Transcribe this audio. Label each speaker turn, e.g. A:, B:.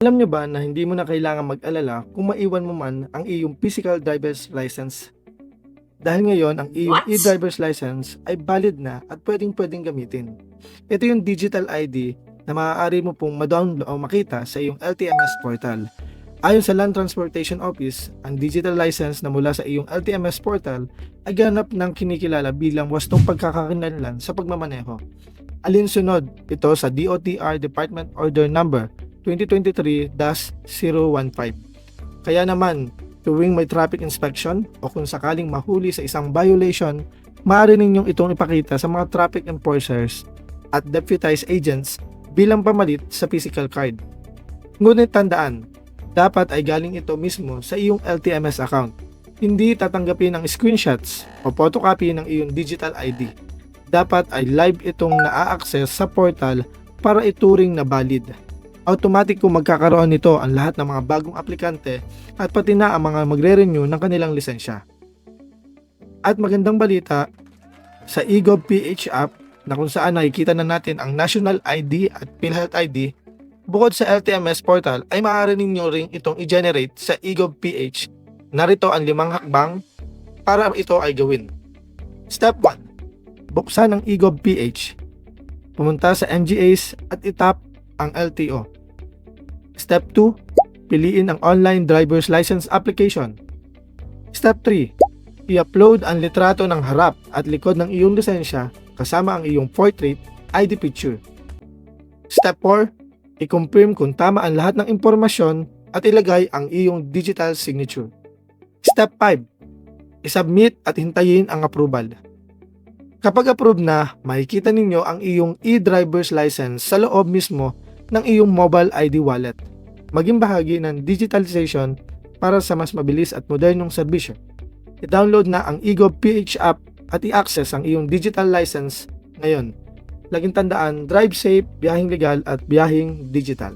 A: Alam nyo ba na hindi mo na kailangan mag-alala kung maiwan mo man ang iyong physical driver's license? Dahil ngayon, ang iyong
B: What?
A: e-driver's license ay valid na at pwedeng gamitin. Ito yung digital ID na maaari mo pong ma-download o makita sa iyong LTMS portal. Ayon sa Land Transportation Office, ang digital license na mula sa iyong LTMS portal ay ganap ng kinikilala bilang wastong pagkakakilanlan sa pagmamaneho. Alinsunod ito sa DOTR Department Order Number 2023-015. Kaya naman, tuwing may traffic inspection o kung sakaling mahuli sa isang violation, maaari ninyong itong ipakita sa mga traffic enforcers at deputized agents bilang pamalit sa physical card. Ngunit tandaan, dapat ay galing ito mismo sa iyong LTMS account. Hindi tatanggapin ang screenshots o photocopy ng iyong digital ID. Dapat ay live itong naa-access sa portal para ituring na valid. Automatic kung magkakaroon nito ang lahat ng mga bagong aplikante at pati na ang mga magre-renew ng kanilang lisensya. At magandang balita, sa eGov.ph app na kung saan nakikita na natin ang National ID at PhilHealth ID, bukod sa LTMS portal ay maaari ninyo ring itong i-generate sa eGov.ph. Narito ang 5 hakbang para ito ay gawin. Step 1. Buksan ang eGov.ph. Pumunta sa MGAs at itap ang LTO. Step 2. Piliin ang online driver's license application. Step 3. I-upload ang litrato ng harap at likod ng iyong lisensya kasama ang iyong portrait ID picture. Step 4. I-confirm kung tama ang lahat ng impormasyon at ilagay ang iyong digital signature. Step 5. I-submit at hintayin ang approval. Kapag approved na, makikita ninyo ang iyong e-driver's license sa loob mismo ng iyong mobile ID wallet. Maging bahagi ng digitalization para sa mas mabilis at modernong serbisyo. I-download na ang eGov.ph app at i-access ang iyong digital license ngayon. Laging tandaan, drive safe, biyaheng legal at biyaheng digital.